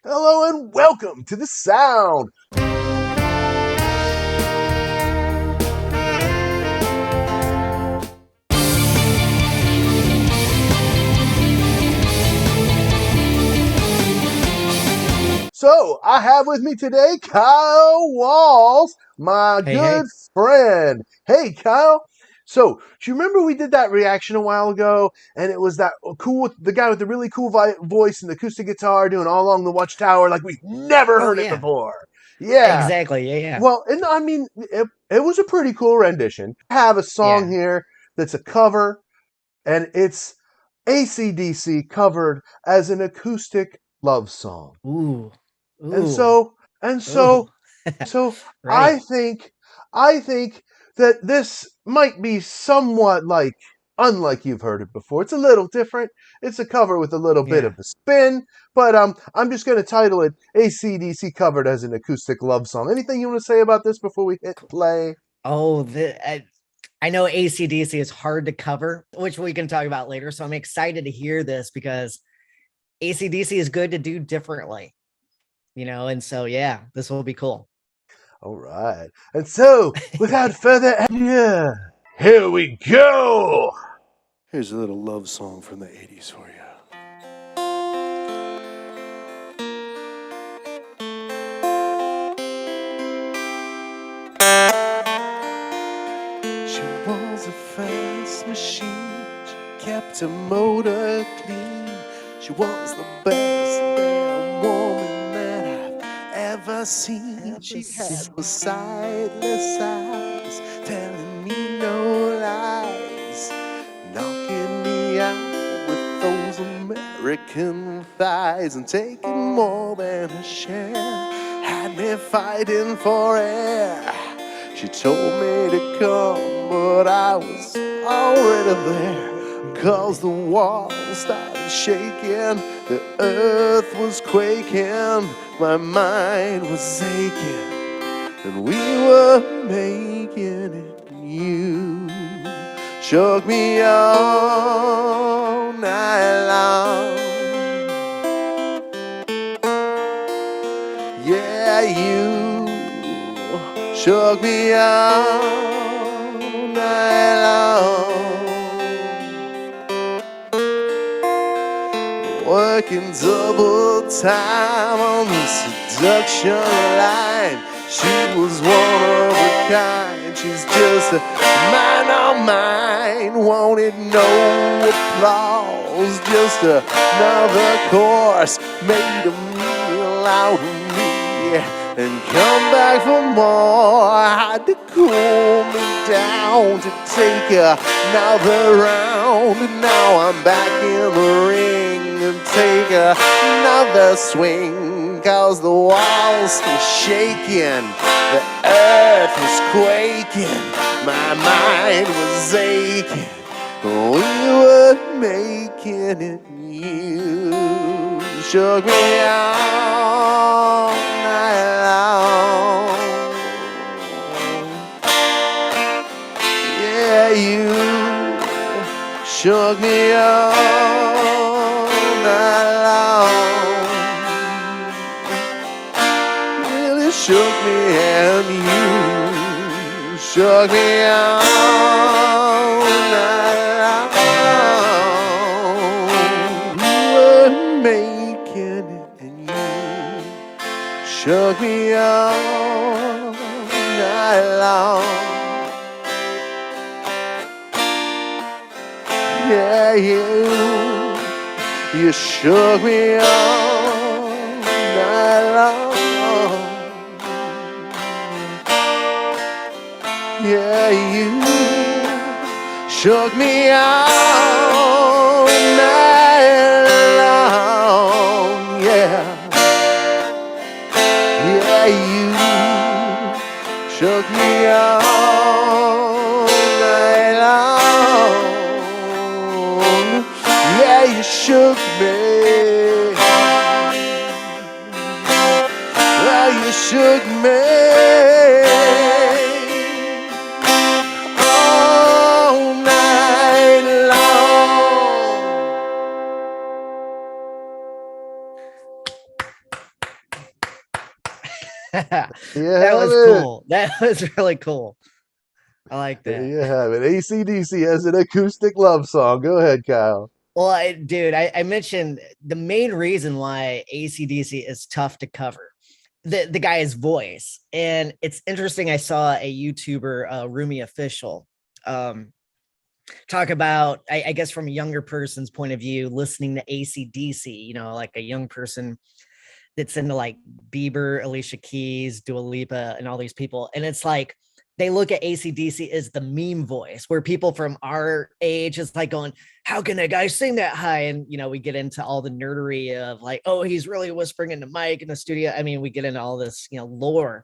Hello and welcome to the sound. So I have with me today Kyle Walz, my Hey, good hey. friend. Hey Kyle. So do you remember we did that reaction a while ago, and it was that cool, the guy with the really cool voice and the acoustic guitar doing All Along the Watchtower like we've never Oh, heard it yeah. before. Yeah. Exactly. Yeah, yeah. Well, and I mean, it was a pretty cool rendition. I have a song Yeah. here that's a cover, and it's AC/DC covered as an acoustic love song. Ooh. And Ooh. so, and Ooh. so, so I Right. think, I think that this might be somewhat like unlike you've heard it before. It's a little different. It's a cover with a little bit of Yeah. a spin, but I'm just going to title it AC/DC covered as an acoustic love song. Anything you want to say about this before we hit play? Oh, I know AC/DC is hard to cover, which we can talk about later. So I'm excited to hear this because AC/DC is good to do differently, and so, yeah, this will be cool. All right. And so, without further ado, here we go. Here's a little love song from the 80s for you. She was a fast machine. She kept her motor clean. She was the best damn woman that I've ever seen. She had the sightless eyes, telling me no lies, knocking me out with those American thighs, and taking more than a share. Had me fighting for air. She told me to come, but I was already there. 'Cause the walls started shaking, the earth was quaking, my mind was aching, and we were making it. You shook me all night long. Yeah, you shook me all night long. Working double time on the seduction line. She was one of a kind. She's just a mine on mine. Wanted no applause, just another course. Made a meal out of me and come back for more. Had to cool me down to take another round. And now I'm back in the ring and take another swing. 'Cause the walls were shaking, the earth was quaking, my mind was aching. We were making it. You shook me all night long. Yeah, you shook me all night long. Really shook me, and you shook me all night long. We were making it, and you shook me all night long. Yeah, you shook me all night long. Yeah, you shook me all night long. Yeah, you shook me all night long. Yeah, you shook me. Yeah, you shook me all night long. You That have was it. cool. That was really cool. I like There that. you have it. AC/DC as an acoustic love song. Go ahead, Kyle. Well, dude, I mentioned the main reason why ACDC is tough to cover. The guy's voice. And it's interesting. I saw a YouTuber, Roomy Official, um, talk about, I guess, from a younger person's point of view, listening to ACDC, like a young person that's into like Bieber, Alicia Keys, Dua Lipa, and all these people. And it's like they look at ACDC as the meme voice, where people from our age is like going, how can a guy sing that high? And we get into all the nerdery of like, oh, he's really whispering in the mic in the studio. I mean, we get into all this, lore.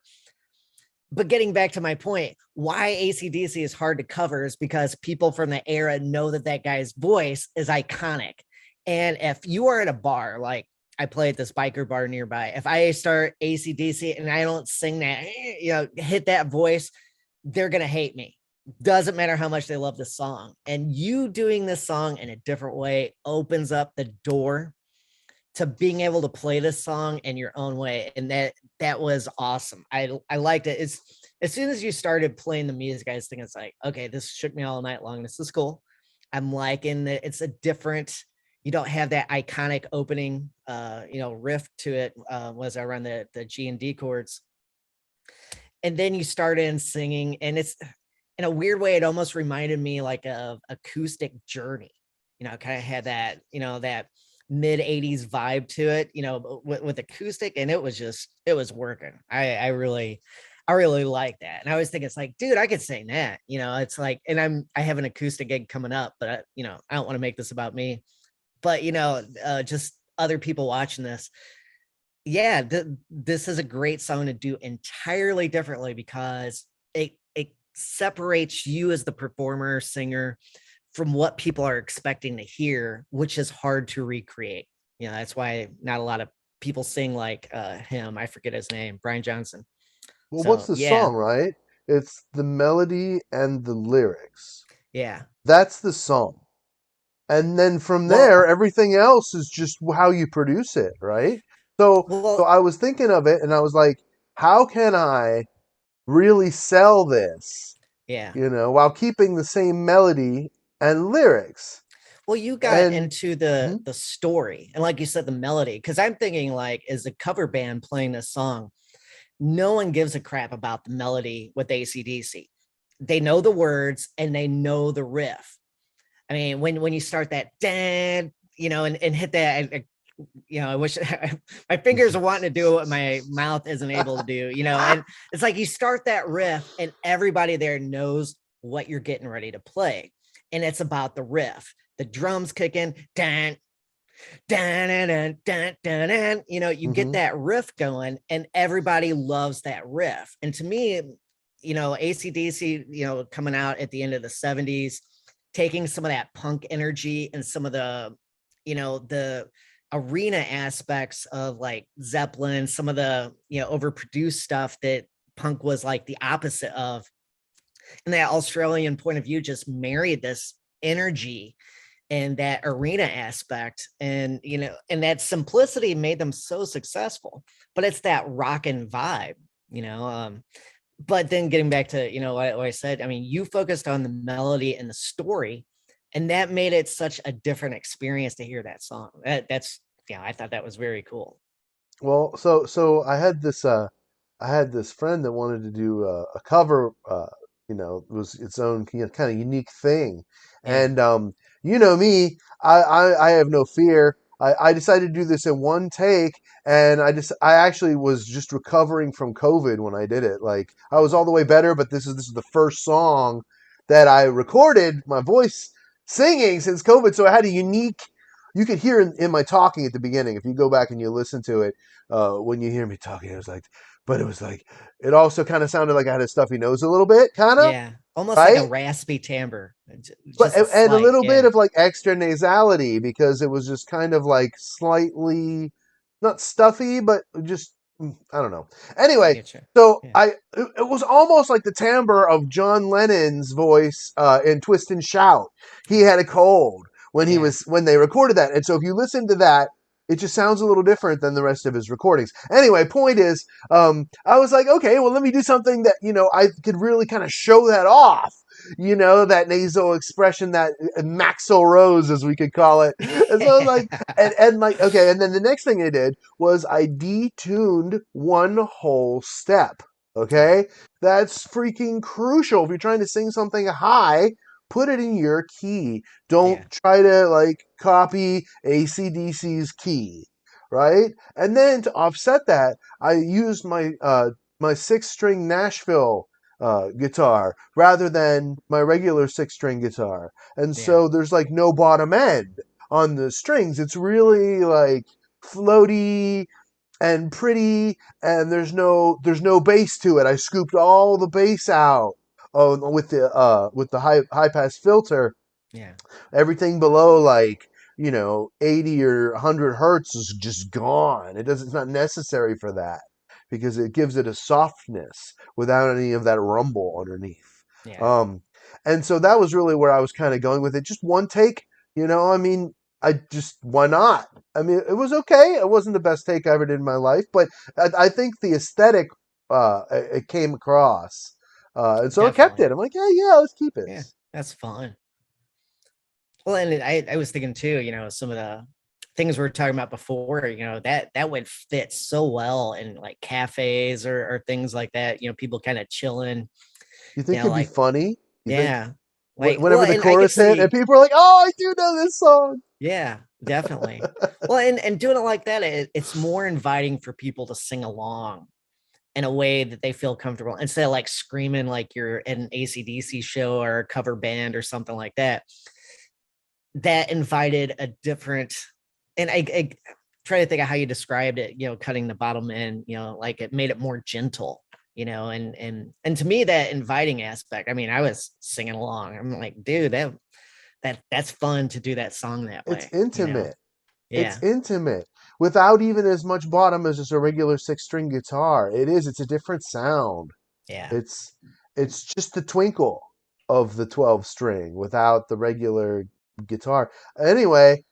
But getting back to my point, why ACDC is hard to cover is because people from the era know that guy's voice is iconic. And if you are at a bar, like I play at this biker bar nearby, if I start ACDC and I don't sing that, hit that voice, they're going to hate me. Doesn't matter how much they love the song. And you doing this song in a different way opens up the door to being able to play this song in your own way. And that was awesome. I liked it. It's, as soon as you started playing the music, I was thinking, it's like, okay, this shook me all night long. This is cool. I'm liking that it's a different, you don't have that iconic opening, riff to it, was around the G and D chords. And then you start in singing, and it's, in a weird way, it almost reminded me like of Acoustic Journey. Kind of had that, that mid 80s vibe to it, with Acoustic, and it was working. I really like that. And I always think it's like, dude, I could sing that, it's like, and I have an acoustic gig coming up, but I don't want to make this about me, but just other people watching this. Yeah, this is a great song to do entirely differently, because it separates you as the performer, singer, from what people are expecting to hear, which is hard to recreate. That's why not a lot of people sing like him. I forget his name, Brian Johnson. Well, what's So the yeah, song, right? It's the melody and the lyrics. yeah. That's the song. And then from there, Well, everything else is just how you produce it, right? So well, I was thinking of it, and I was like, how can I really sell this, yeah. while keeping the same melody and lyrics? Well, you got And into mhm, the story, and like you said, the melody. Because I'm thinking, like, as a cover band playing this song, no one gives a crap about the melody with ACDC. They know the words and they know the riff. I mean, when you start that dan, and hit that, I wish my fingers are wanting to do what my mouth isn't able to do, and it's like you start that riff and everybody there knows what you're getting ready to play. And it's about the riff. The drums kick in, dan, dan, dan, dan, dan, dan, you get mhm. that riff going and everybody loves that riff. And to me, ACDC, coming out at the end of the 70s, taking some of that punk energy and some of the arena aspects of like Zeppelin, some of the, overproduced stuff that punk was like the opposite of. And that Australian point of view just married this energy and that arena aspect, and and that simplicity made them so successful. But it's that rockin' vibe, but then getting back to what I said, I mean, you focused on the melody and the story, and that made it such a different experience to hear that song. That's I thought that was very cool. Well, so I had this friend that wanted to do a cover. It was its own kind of unique thing, Yeah, and you know me, I have no fear. I decided to do this in one take, and I actually was just recovering from COVID when I did it. Like I was all the way better, but this is the first song that I recorded my voice singing since COVID, so I had a unique. You could hear in my talking at the beginning, if you go back and you listen to it, when you hear me talking, it was like, it also kind of sounded like I had a stuffy nose a little bit, kind of, yeah, almost like a right? raspy timbre, But just a and a slight. little bit Yeah, of like extra nasality because it was just kind of like slightly not stuffy, but just I don't know. I Anyway, get you. so Yeah, it was almost like the timbre of John Lennon's voice in Twist and Shout. He had a cold when yeah, when they recorded that, and so if you listen to that It just sounds a little different than the rest of his recordings. Anyway, point is, I was like, okay, well, let me do something that, I could really kind of show that off. That nasal expression, that maxil rose, as we could call it. And so I was like, and like, okay. And then the next thing I did was I detuned one whole step. Okay. That's freaking crucial. If you're trying to sing something high, put it in your key. Don't try to like copy AC/DC's key, right? And then to offset that, I used my 6-string Nashville guitar rather than my regular 6-string guitar, and so there's like no bottom end on the strings. It's really like floaty and pretty, and there's no bass to it. I scooped all the bass out with the high pass filter. Yeah. Everything below like 80 or 100 hertz is just gone. It's not necessary for that because it gives it a softness without any of that rumble underneath. Yeah. And so that was really where I was kind of going with it. Just one take, I mean, why not? I mean, it was okay. It wasn't the best take I ever did in my life, but I think the aesthetic, it came across. And so I kept it. I'm like, yeah, let's keep it. Yeah, that's fun. Well, and I was thinking too, some of the things we were talking about before, that would fit so well in like cafes or things like that, people kind of chilling. You think it'd be funny? Like whenever the chorus hit and people are like, oh, I do know this song. Yeah, definitely. Well, and doing it like that, it's more inviting for people to sing along in a way that they feel comfortable instead of like screaming like you're at an AC/DC show or a cover band or something like that. That invited a different, and I try to think of how you described it, cutting the bottom end, like it made it more gentle, and to me that inviting aspect, I mean, I was singing along. I'm like, dude, that's fun to do that song that way. It's intimate. Yeah. It's intimate without even as much bottom as just a regular 6-string guitar. It's a different sound. Yeah. It's just the twinkle of the 12-string without the regular guitar. Anyway,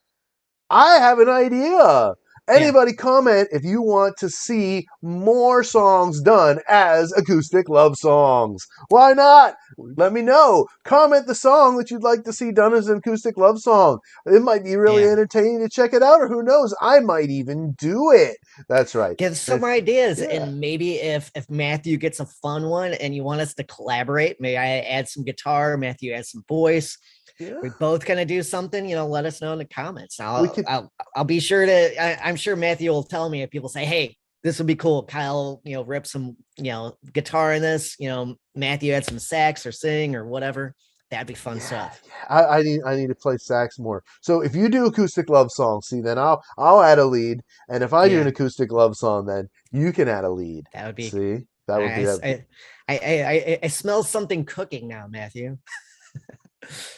I have an idea. Anybody comment if you want to see more songs done as acoustic love songs. Why not? Let me know. Comment the song that you'd like to see done as an acoustic love song. It might be really entertaining to check it out, or who knows, I might even do it. That's right. Give some ideas, and maybe if Matthew gets a fun one and you want us to collaborate, maybe I add some guitar, Matthew adds some voice. We both kind of do something, let us know in the comments. I'll be sure to, I'm sure Matthew will tell me if people say, hey, this would be cool. Kyle, rip some, guitar in this, Matthew had some sax or sing or whatever. That'd be fun stuff. I need to play sax more. So if you do acoustic love songs, see, then I'll add a lead. And if I do an acoustic love song, then you can add a lead. That would be, see, that would be, I smell something cooking now, Matthew.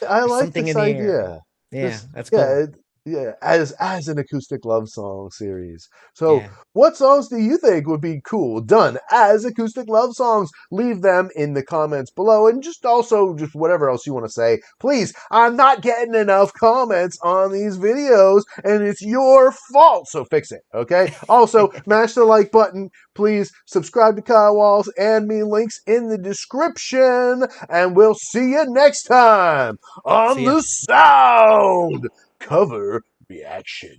I like this idea. Yeah, that's cool. As an acoustic love song series. So what songs do you think would be cool done as acoustic love songs? Leave them in the comments below, and just whatever else you want to say. Please, I'm not getting enough comments on these videos, and it's your fault, so fix it, okay? Also, mash the like button. Please subscribe to Kyle Walz and me, links in the description, and we'll see you next time on the Sound Cover Reaction.